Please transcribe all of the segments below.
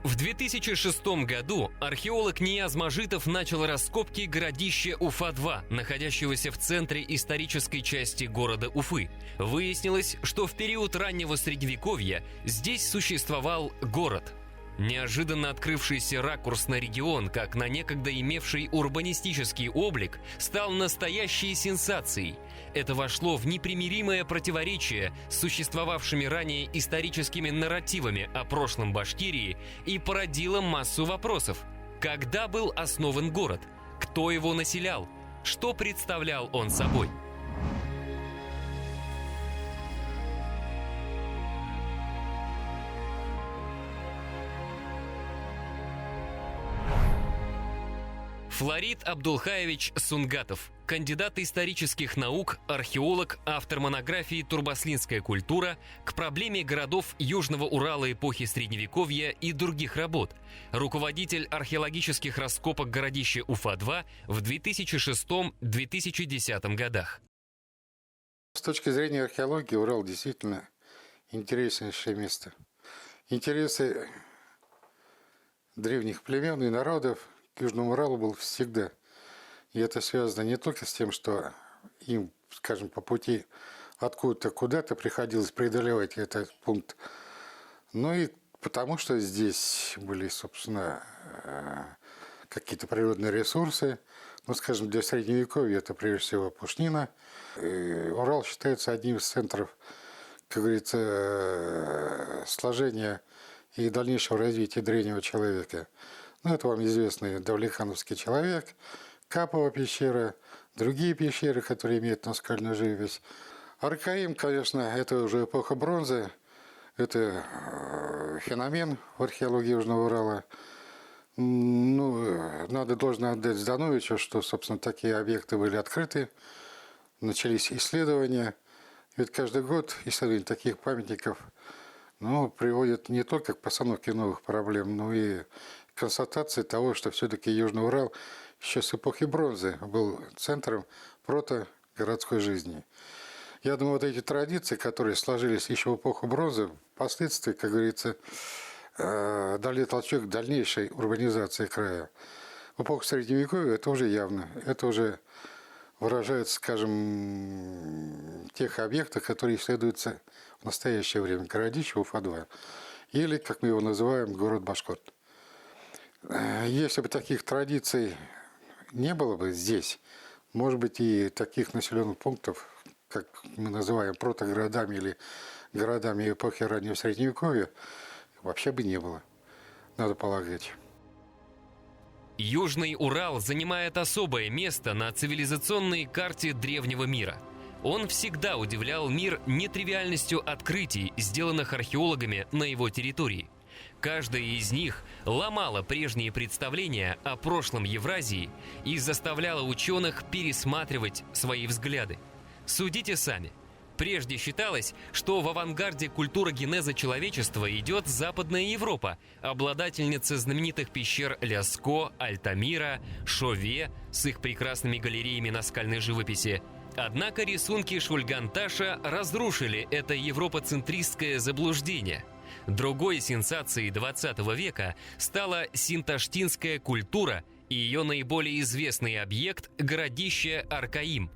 В 2006 году археолог Нияз Мажитов начал раскопки городища Уфа-2, находящегося в центре исторической части города Уфы. Выяснилось, что в период раннего Средневековья здесь существовал город. Неожиданно открывшийся ракурс на регион, как на некогда имевший урбанистический облик, стал настоящей сенсацией. Это вошло в непримиримое противоречие с существовавшими ранее историческими нарративами о прошлом Башкирии и породило массу вопросов. Когда был основан город? Кто его населял? Что представлял он собой? Флорид Абдулхаевич Сунгатов, кандидат исторических наук, археолог, автор монографии «Турбаслинская культура» к проблеме городов Южного Урала эпохи Средневековья и других работ, руководитель археологических раскопок городища Уфа-2 в 2006-2010 годах. С точки зрения археологии Урал действительно интереснейшее место. Интересы древних племен и народов к Южному Уралу был всегда. И это связано не только с тем, что им, скажем, по пути откуда-то куда-то приходилось преодолевать этот пункт, но и потому, что здесь были, собственно, какие-то природные ресурсы. Ну, скажем, для Средневековья это прежде всего пушнина. И Урал считается одним из центров, как говорится, сложения и дальнейшего развития древнего человека. Ну, это вам известный Давлетхановский человек, Капова пещера, другие пещеры, которые имеют наскальную живопись. Аркаим, конечно, это уже эпоха бронзы, это феномен в археологии Южного Урала. Ну, должно отдать Здановичу, что, собственно, такие объекты были открыты, начались исследования. Ведь каждый год исследование таких памятников приводит не только к постановке новых проблем, но и к констатации того, что все-таки Южный Урал еще с эпохи бронзы был центром протогородской жизни. Я думаю, вот эти традиции, которые сложились еще в эпоху бронзы, впоследствии, как говорится, дали толчок к дальнейшей урбанизации края. В эпоху Средневековья это уже явно, это уже выражается, скажем, в тех объектах, которые исследуются в настоящее время. Городище Уфа-2. Или, как мы его называем, город Башкорт. Если бы таких традиций не было бы здесь, может быть, и таких населенных пунктов, как мы называем протогородами или городами эпохи раннего Средневековья, вообще бы не было, надо полагать. Южный Урал занимает особое место на цивилизационной карте древнего мира. Он всегда удивлял мир нетривиальностью открытий, сделанных археологами на его территории. Каждая из них ломала прежние представления о прошлом Евразии и заставляла ученых пересматривать свои взгляды. Судите сами. Прежде считалось, что в авангарде культурогенеза человечества идет Западная Европа, обладательница знаменитых пещер Ляско, Альтамира, Шове с их прекрасными галереями наскальной живописи. Однако рисунки Шульган-Таша разрушили это европоцентристское заблуждение. Другой сенсацией 20 века стала синташтинская культура и ее наиболее известный объект – городище Аркаим.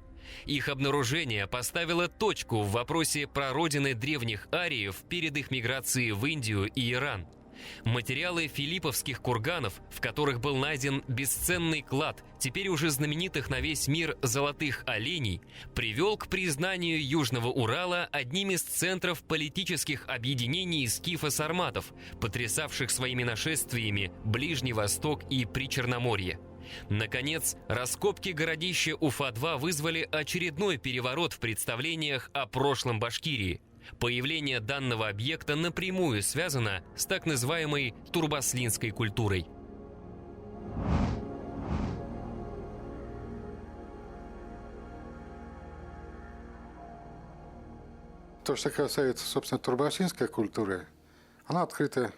Их обнаружение поставило точку в вопросе прародины древних ариев перед их миграцией в Индию и Иран. Материалы филипповских курганов, в которых был найден бесценный клад теперь уже знаменитых на весь мир золотых оленей, привел к признанию Южного Урала одним из центров политических объединений скифо-сарматов, потрясавших своими нашествиями Ближний Восток и Причерноморье. Наконец, раскопки городища Уфа-2 вызвали очередной переворот в представлениях о прошлом Башкирии. Появление данного объекта напрямую связано с так называемой турбаслинской культурой. То, что касается, собственно, турбаслинской культуры, она открыта,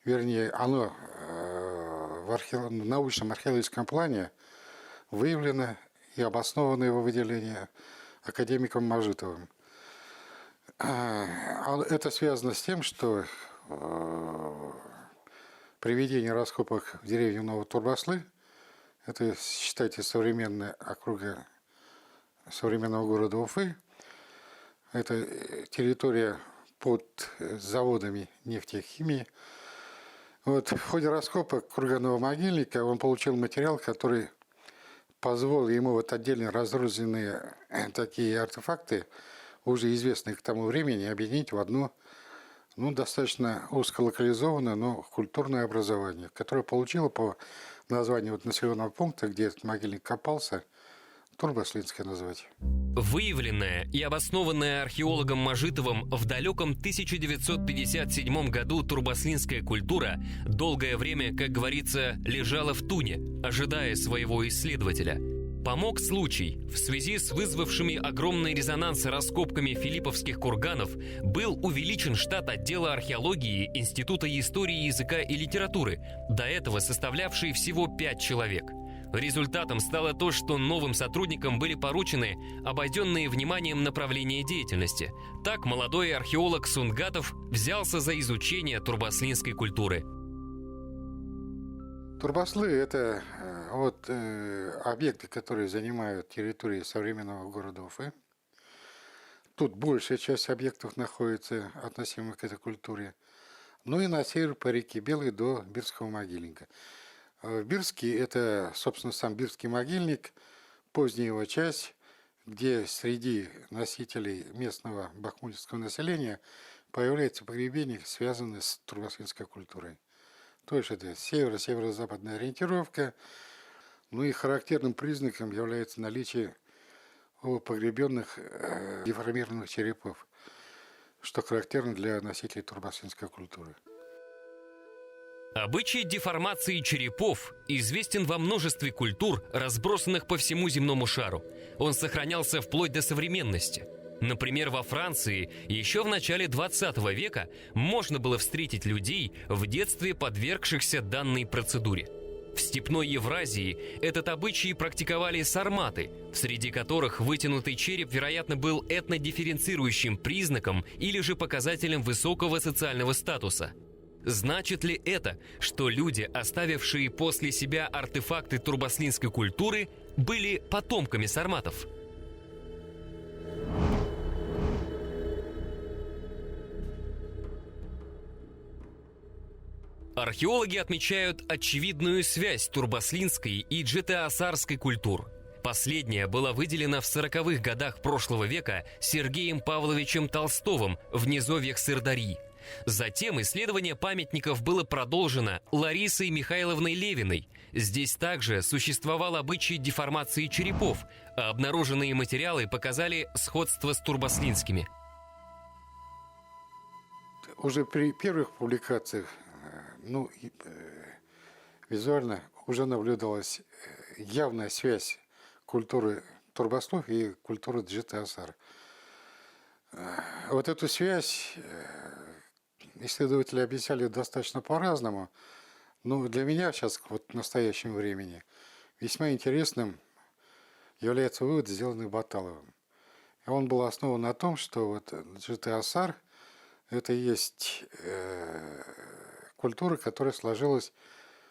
вернее, оно в научном археологическом плане выявлено и обосновано его выделение академиком Мажитовым. Это связано с тем, что приведение раскопок в деревню Новотурбаслы. Это, считайте, современная округа современного города Уфы. Это территория под заводами нефтехимии. Вот, в ходе раскопок курганного могильника он получил материал, который позволил ему вот отдельно разрозненные такие артефакты, уже известные к тому времени, объединить в одно, достаточно узколокализованное, но культурное образование, которое получило по названию вот населенного пункта, где этот могильник копался, Турбаслинское назвать. Выявленная и обоснованная археологом Мажитовым в далеком 1957 году турбаслинская культура долгое время, как говорится, лежала в туне, ожидая своего исследователя. Помог случай. В связи с вызвавшими огромный резонанс раскопками филипповских курганов был увеличен штат отдела археологии Института истории языка и литературы, до этого составлявший всего 5 человек. Результатом стало то, что новым сотрудникам были поручены обойденные вниманием направления деятельности. Так молодой археолог Сунгатов взялся за изучение турбаслинской культуры. Турбаслы – это объекты, которые занимают территорию современного города Уфы. Тут большая часть объектов находится относимых к этой культуре. Ну и на север по реке Белой до Бирского могильника. В Бирске это, собственно, сам Бирский могильник, поздняя его часть, где среди носителей местного бахмутского населения появляются погребения, связанные с турбаслинской культурой. То есть это северо-северо-западная ориентировка. Ну и характерным признаком является наличие у погребенных деформированных черепов, что характерно для носителей турбаслинской культуры. Обычай деформации черепов известен во множестве культур, разбросанных по всему земному шару. Он сохранялся вплоть до современности. Например, во Франции еще в начале 20 века можно было встретить людей, в детстве подвергшихся данной процедуре. В степной Евразии этот обычай практиковали сарматы, среди которых вытянутый череп, вероятно, был этнодифференцирующим признаком или же показателем высокого социального статуса. Значит ли это, что люди, оставившие после себя артефакты турбаслинской культуры, были потомками сарматов? Археологи отмечают очевидную связь турбаслинской и джетеосарской культур. Последняя была выделена в 40-х годах прошлого века Сергеем Павловичем Толстовым в низовьях Сырдарьи. Затем исследование памятников было продолжено Ларисой Михайловной Левиной. Здесь также существовал обычай деформации черепов, а обнаруженные материалы показали сходство с турбаслинскими. Уже при первых публикациях визуально уже наблюдалась явная связь культуры турбаслов и культуры джетеосар. Вот эту связь исследователи объясняли достаточно по-разному, но для меня сейчас, вот в настоящем времени, весьма интересным является вывод, сделанный Баталовым. И он был основан на том, что вот джетеосар – это и есть культура, которая сложилась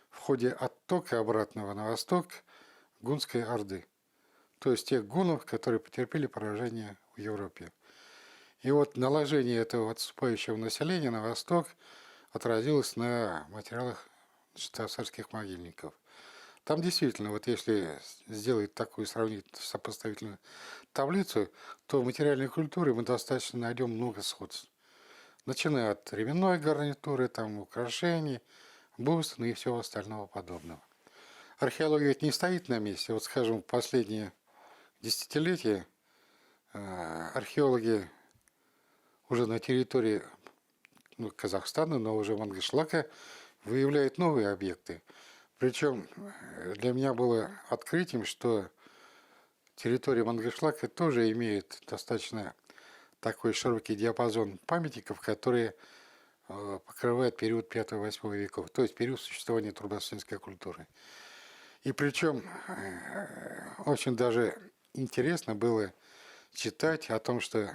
в ходе оттока обратного на восток гунской орды. То есть тех гуннов, которые потерпели поражение в Европе. И вот наложение этого отступающего населения на восток отразилось на материалах джетеосарских могильников. Там действительно, вот если сделать такую сопоставительную таблицу, то в материальной культуре мы достаточно найдем много сходств. Начиная от ременной гарнитуры, там, украшений, буст, и всего остального подобного. Археология ведь не стоит на месте. Вот, скажем, в последние десятилетия археологи уже на территории Казахстана, но уже Мангышлака, выявляют новые объекты. Причем для меня было открытием, что территория Мангышлака тоже имеет достаточно такой широкий диапазон памятников, которые покрывают период 5-8 веков, то есть период существования турбаслинской культуры. И причем очень даже интересно было читать о том, что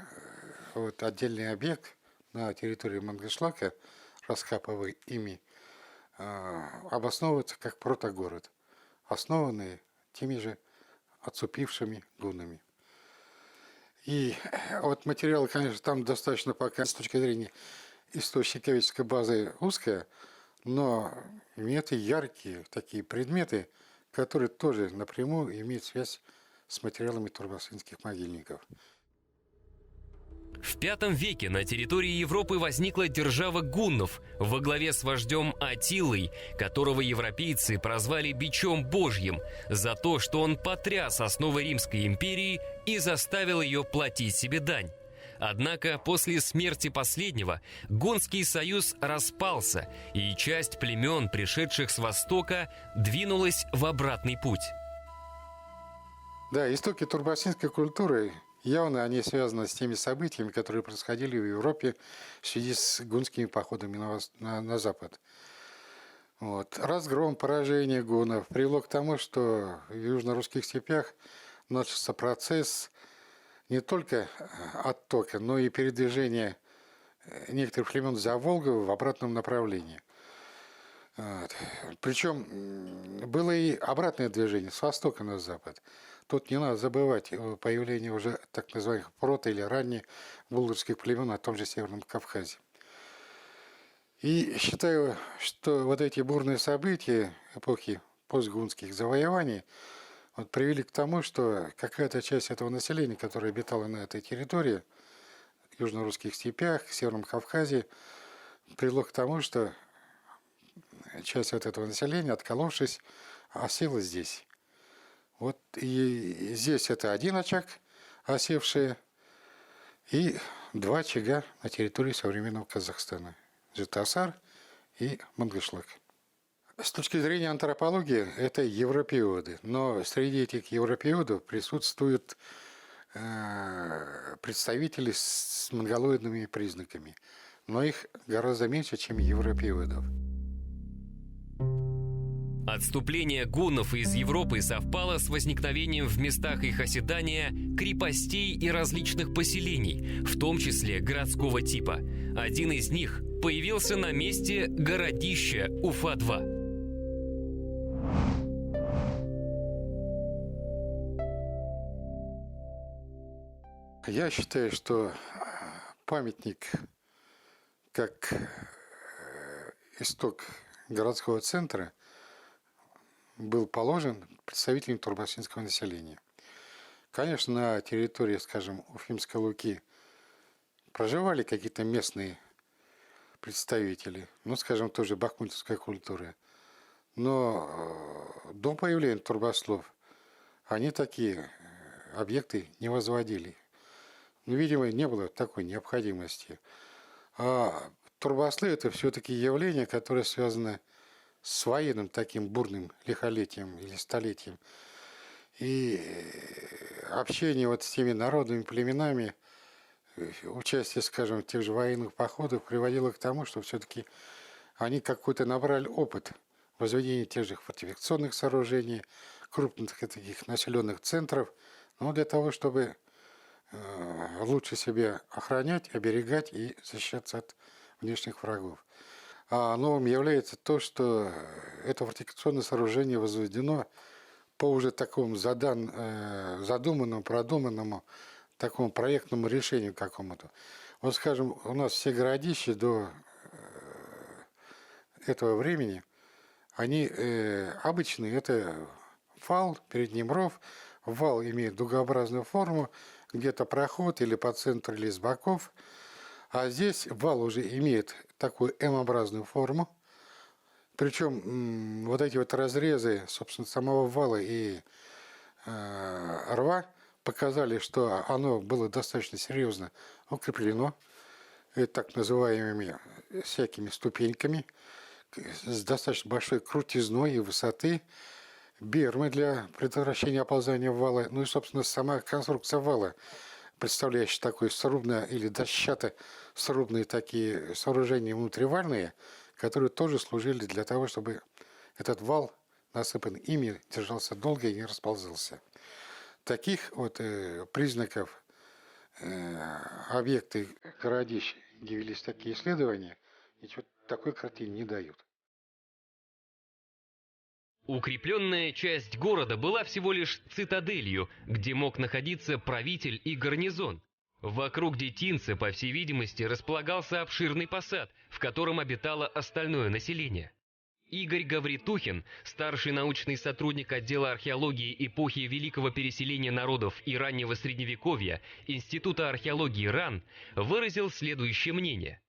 вот отдельный объект на территории Мангышлака, раскапывая ими, обосновывается как протогород, основанный теми же отступившими гуннами. И вот материал, конечно, там достаточно пока с точки зрения историко-источниковедческой базы узкая, но имеют и яркие такие предметы, которые тоже напрямую имеют связь с материалами турбасинских могильников. В V веке на территории Европы возникла держава гуннов во главе с вождем Атилой, которого европейцы прозвали бичом Божьим за то, что он потряс основы Римской империи и заставил ее платить себе дань. Однако после смерти последнего Гунский союз распался, и часть племен, пришедших с востока, двинулась в обратный путь. Да, истоки турбасинской культуры явно они связаны с теми событиями, которые происходили в Европе в связи с гунскими походами на запад. Вот. Разгром, поражение гуннов привело к тому, что в южно-русских степях начался процесс не только оттока, но и передвижения некоторых племен за Волгу в обратном направлении. Вот. Причем было и обратное движение с востока на запад. Тут не надо забывать о появлении уже так называемых прото- или ранних булгарских племен на том же Северном Кавказе. И считаю, что вот эти бурные события эпохи постгунских завоеваний привели к тому, что какая-то часть этого населения, которое обитало на этой территории, в южно-русских степях, в Северном Кавказе, привело к тому, что часть вот этого населения, отколовшись, осела здесь. Вот и здесь это один очаг, осевший, и два очага на территории современного Казахстана. Житасар и Мангышлак. С точки зрения антропологии, это европеоды. Но среди этих европеодов присутствуют представители с монголоидными признаками. Но их гораздо меньше, чем европеодов. Отступление гуннов из Европы совпало с возникновением в местах их оседания крепостей и различных поселений, в том числе городского типа. Один из них появился на месте городища Уфа-2. Я считаю, что памятник как исток городского центра был положен представителям турбасинского населения. Конечно, на территории, скажем, Уфимской Луки проживали какие-то местные представители, ну, скажем, тоже бахмутовской культуры. Но до появления турбаслов они такие объекты не возводили. Ну, видимо, не было такой необходимости. А турбаслы – это все-таки явление, которое связано с военным таким бурным лихолетием или столетием. И общение вот с теми народными племенами, участие, скажем, в тех же военных походах приводило к тому, что все-таки они какой-то набрали опыт возведения тех же фортификационных сооружений, крупных таких населенных центров, но для того, чтобы лучше себя охранять, оберегать и защищаться от внешних врагов. А новым является то, что это фортификационное сооружение возведено по уже такому задуманному, продуманному такому проектному решению какому-то. Вот, скажем, у нас все городища до этого времени, они обычные. Это вал, перед ним ров. Вал имеет дугообразную форму, где-то проход или по центру, или с боков. А здесь вал уже имеет такую М-образную форму. Причем вот эти вот разрезы, собственно, самого вала и рва показали, что оно было достаточно серьезно укреплено так называемыми всякими ступеньками с достаточно большой крутизной и высоты, бермы для предотвращения оползания вала, ну и, собственно, сама конструкция вала, представляющая такое срубное или дощато-срубные такие сооружения внутривальные, которые тоже служили для того, чтобы этот вал, насыпанный ими, держался долго и не расползался. Таких вот признаков объекты городищ, где велись такие исследования, ничего такой картины не дают. Укрепленная часть города была всего лишь цитаделью, где мог находиться правитель и гарнизон. Вокруг детинца, по всей видимости, располагался обширный посад, в котором обитало остальное население. Игорь Гавритухин, старший научный сотрудник отдела археологии эпохи Великого переселения народов и раннего Средневековья Института археологии РАН, выразил следующее мнение.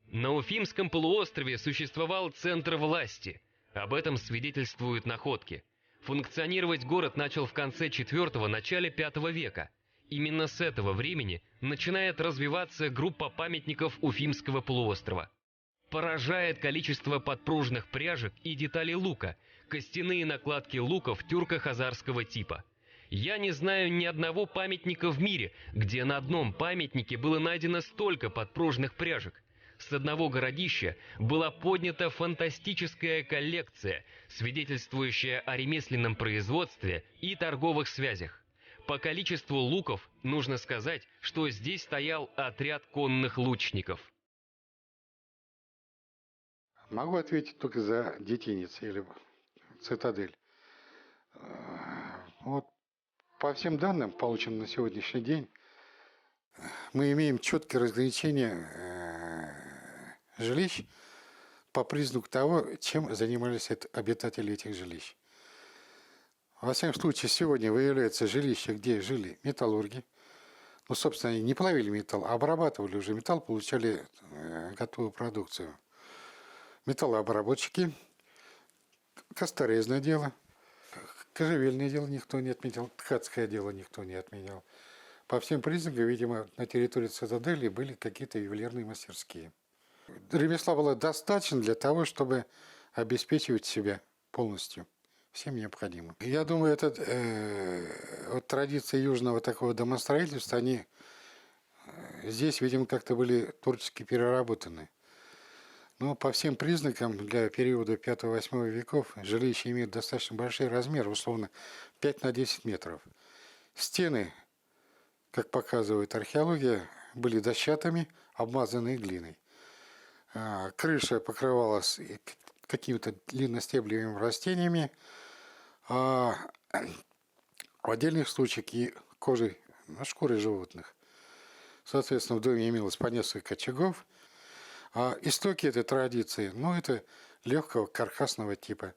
На Уфимском полуострове существовал центр власти. Об этом свидетельствуют находки. Функционировать город начал в конце IV – начале V века. Именно с этого времени начинает развиваться группа памятников Уфимского полуострова. Поражает количество подпружных пряжек и деталей лука, костяные накладки луков тюрко-хазарского типа. Я не знаю ни одного памятника в мире, где на одном памятнике было найдено столько подпружных пряжек. С одного городища была поднята фантастическая коллекция, свидетельствующая о ремесленном производстве и торговых связях. По количеству луков нужно сказать, что здесь стоял отряд конных лучников. Могу ответить только за детинец или цитадель. Вот по всем данным, полученным на сегодняшний день, мы имеем четкое разграничение жилищ по признаку того, чем занимались обитатели этих жилищ. Во всяком случае, сегодня выявляется жилище, где жили металлурги. Ну, собственно, они не плавили металл, а обрабатывали уже металл, получали готовую продукцию. Металлообработчики, косторезное дело, кожевельное дело никто не отметил, ткацкое дело никто не отменял. По всем признакам, видимо, на территории цитадели были какие-то ювелирные мастерские. Ремесла было достаточно для того, чтобы обеспечивать себя полностью всем необходимым. Я думаю, вот традиции южного такого домостроительства, они здесь, видимо, как-то были творчески переработаны. Но по всем признакам для периода 5-8 веков жилища имеют достаточно большие размеры, условно 5 на 10 метров. Стены, как показывает археология, были дощатыми, обмазанные глиной. Крыша покрывалась какими-то длинностеблевыми растениями, а в отдельных случаях и кожей, шкурой животных. Соответственно, в доме имелось по несколько очагов. А истоки этой традиции, это легкого каркасного типа.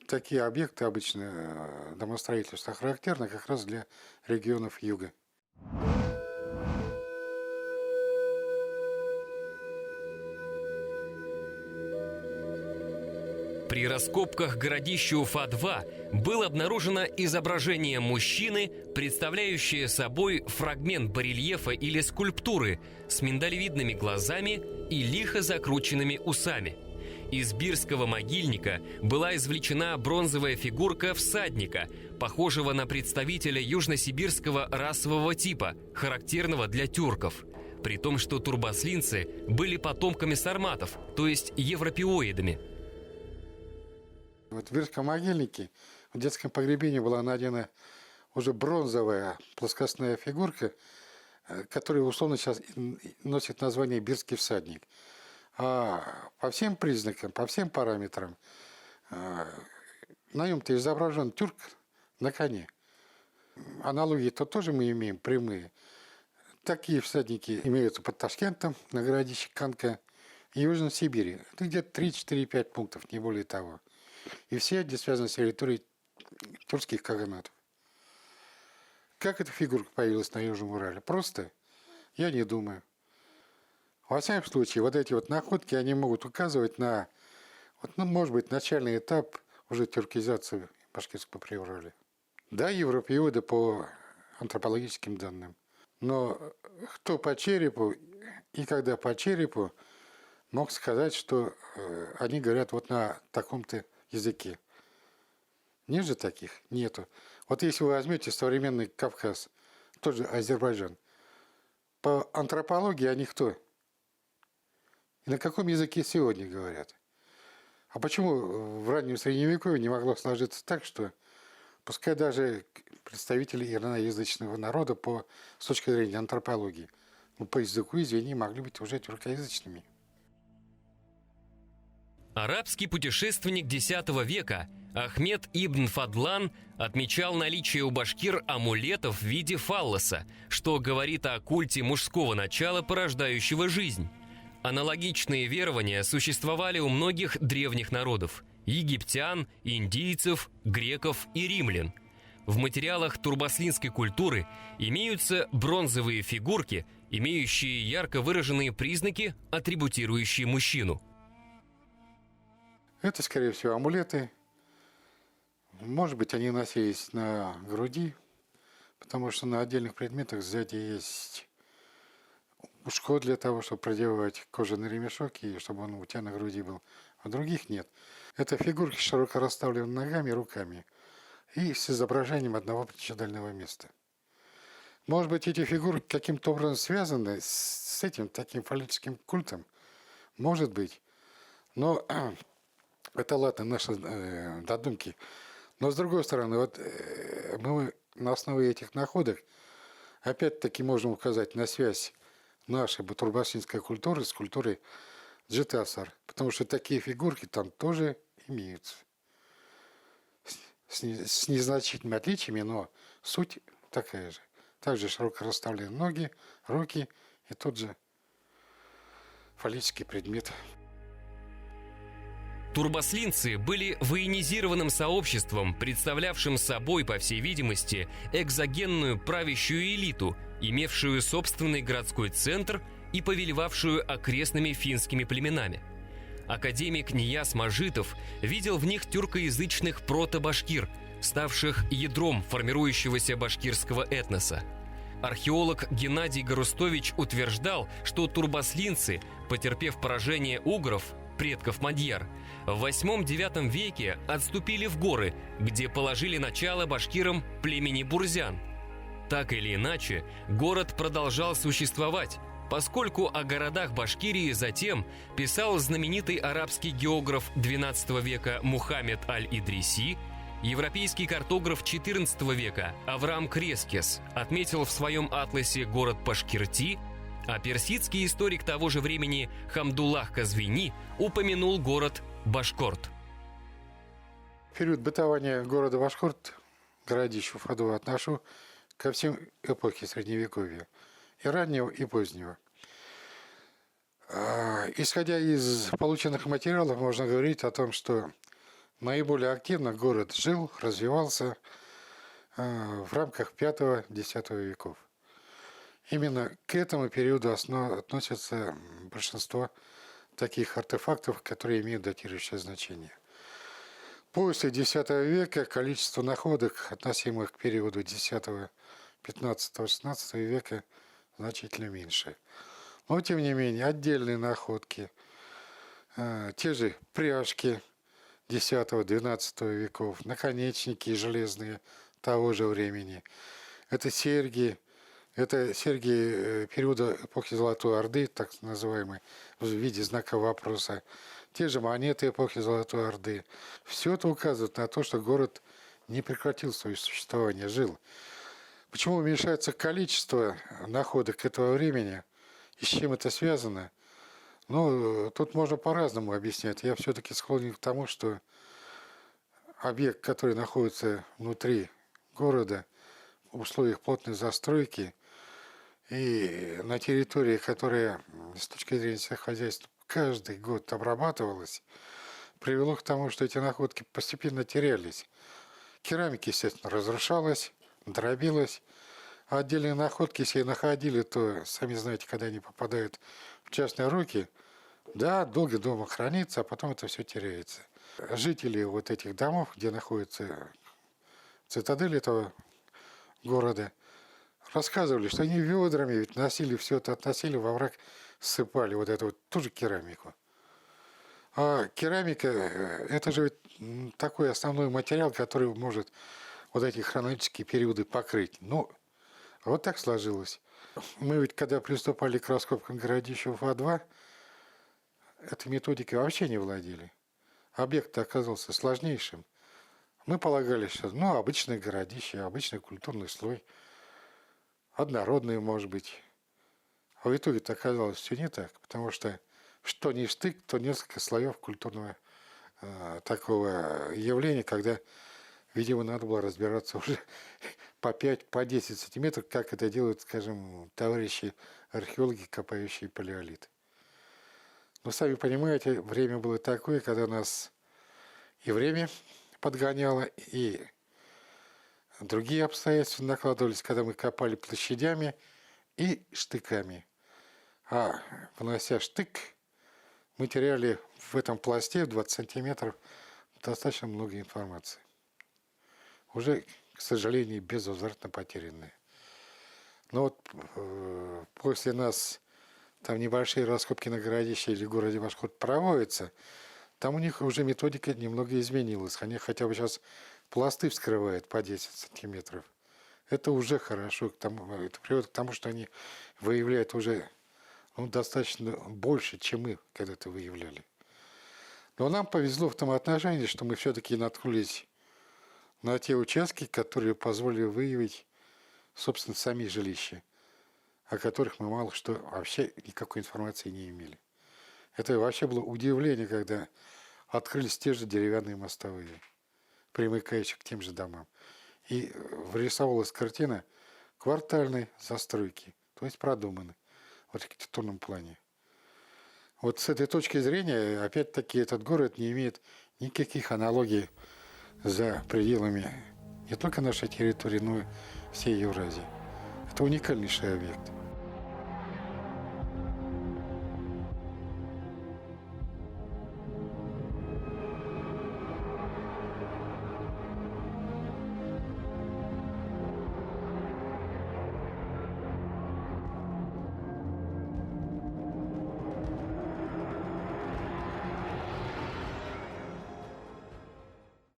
Такие объекты обычно домостроительства характерны как раз для регионов юга. При раскопках городища Уфа-2 было обнаружено изображение мужчины, представляющее собой фрагмент барельефа или скульптуры с миндалевидными глазами и лихо закрученными усами. Из бирского могильника была извлечена бронзовая фигурка всадника, похожего на представителя южносибирского расового типа, характерного для тюрков. При том, что турбаслинцы были потомками сарматов, то есть европеоидами. Вот в Бирском могильнике в детском погребении была найдена уже бронзовая плоскостная фигурка, которая условно сейчас носит название «Бирский всадник». А по всем признакам, по всем параметрам на нем-то изображен тюрк на коне. Аналогии-то тоже мы имеем прямые. Такие всадники имеются под Ташкентом, на городище Канка и Южной Сибири. Это где-то 3-4-5 пунктов, не более того. И все они связаны с территорией тюркских каганатов. Как эта фигурка появилась на Южном Урале? Просто? Я не думаю. Во всяком случае, вот эти вот находки, они могут указывать на, может быть, начальный этап уже тюркизации Башкирского Приуралья. Да, европеоиды по антропологическим данным. Но кто по черепу и когда по черепу мог сказать, что они говорят вот на таком-то языке. Нет же таких? Нету. Вот если вы возьмете современный Кавказ, тот же Азербайджан, по антропологии они кто? И на каком языке сегодня говорят? А почему в раннем Средневековье не могло сложиться так, что пускай даже представители ираноязычного народа с точки зрения антропологии, по языку, извини, могли быть уже тюркоязычными? Арабский путешественник X века Ахмед ибн Фадлан отмечал наличие у башкир амулетов в виде фаллоса, что говорит о культе мужского начала, порождающего жизнь. Аналогичные верования существовали у многих древних народов – египтян, индийцев, греков и римлян. В материалах турбаслинской культуры имеются бронзовые фигурки, имеющие ярко выраженные признаки, атрибутирующие мужчину. Это, скорее всего, амулеты. Может быть, они носились на груди, потому что на отдельных предметах сзади есть ушко для того, чтобы продевать кожаный ремешок, и чтобы он у тебя на груди был, а других нет. Это фигурки с широко расставленными ногами и руками и с изображением одного причиндального места. Может быть, эти фигурки каким-то образом связаны с этим таким фаллическим культом? Может быть. Но это ладно, наши додумки. Но с другой стороны, вот мы на основе этих находок опять-таки можем указать на связь нашей турбаслинской культуры с культурой Джетасар. Потому что такие фигурки там тоже имеются. С незначительными отличиями, но суть такая же. Также широко расставлены ноги, руки и тот же фаллический предмет. Турбаслинцы были военизированным сообществом, представлявшим собой, по всей видимости, экзогенную правящую элиту, имевшую собственный городской центр и повелевавшую окрестными финскими племенами. Академик Нияз Мажитов видел в них тюркоязычных прото-башкир, ставших ядром формирующегося башкирского этноса. Археолог Геннадий Гарустович утверждал, что турбаслинцы, потерпев поражение угров, предков мадьяр, в 8-9 веке отступили в горы, где положили начало башкирам племени Бурзян. Так или иначе, город продолжал существовать, поскольку о городах Башкирии затем писал знаменитый арабский географ XII века Мухаммед аль-Идриси, европейский картограф XIV века Авраам Крескес отметил в своем атласе город Башкирти, а персидский историк того же времени Хамдуллах Казвини упомянул город Башкорт. В период бытования города Башкорт, городищу Фадова, отношу ко всем эпохи Средневековья, и раннего, и позднего. Исходя из полученных материалов, можно говорить о том, что наиболее активно город жил, развивался в рамках V-X веков. Именно к этому периоду относятся большинство таких артефактов, которые имеют датирующее значение. После X века количество находок, относимых к периоду X, XV, XVI века, значительно меньше. Но, тем не менее, отдельные находки, те же пряжки X-XII веков, наконечники железные того же времени, это серьги периода эпохи Золотой Орды, так называемой, в виде знака вопроса, те же монеты эпохи Золотой Орды. Все это указывает на то, что город не прекратил свое существование, жил. Почему уменьшается количество находок этого времени и с чем это связано? Ну, тут можно по-разному объяснять. Я все-таки склонен к тому, что объект, который находится внутри города, в условиях плотной застройки и на территории, которая с точки зрения сельскохозяйства каждый год обрабатывалась, привело к тому, что эти находки постепенно терялись. Керамика, естественно, разрушалась, дробилась, а отдельные находки, если и находили, то, сами знаете, когда они попадают в частные руки, да, долго дома хранится, а потом это все теряется. Жители вот этих домов, где находится цитадель этого города, рассказывали, что они ведрами ведь носили все это, относили во враг, ссыпали вот эту вот тоже керамику. А керамика – это же такой основной материал, который может вот эти хронологические периоды покрыть. Ну, вот так сложилось. Мы ведь, когда приступали к раскопкам городища Уфа-2, этой методикой вообще не владели. Объект оказался сложнейшим. Мы полагали, что обычное городище, обычный культурный слой, однородный, может быть. А в итоге-то оказалось все не так, потому что не стык, то несколько слоев культурного такого явления, когда, видимо, надо было разбираться уже по 5, по 10 сантиметров, как это делают, скажем, товарищи археологи, копающие палеолит. Но сами понимаете, время было такое, когда нас и время подгоняло, и другие обстоятельства накладывались, когда мы копали площадями и штыками. А внося штык, мы теряли в этом пласте в 20 сантиметров достаточно много информации. Уже, к сожалению, безвозвратно потерянные. Но вот после нас там небольшие раскопки на городище или городе Башкорт проводятся, там у них уже методика немного изменилась. Они хотя бы сейчас пласты вскрывают по 10 сантиметров. Это уже хорошо. Это приводит к тому, что они выявляют уже достаточно больше, чем мы когда-то выявляли. Но нам повезло в том отношении, что мы все-таки наткнулись на те участки, которые позволили выявить, собственно, сами жилища, о которых мы мало что вообще никакой информации не имели. Это вообще было удивление, когда открылись те же деревянные мостовые, примыкающие к тем же домам. И вырисовалась картина квартальной застройки, то есть продуманной в архитектурном плане. Вот с этой точки зрения, опять-таки, этот город не имеет никаких аналогий за пределами не только нашей территории, но и всей Евразии. Это уникальнейший объект.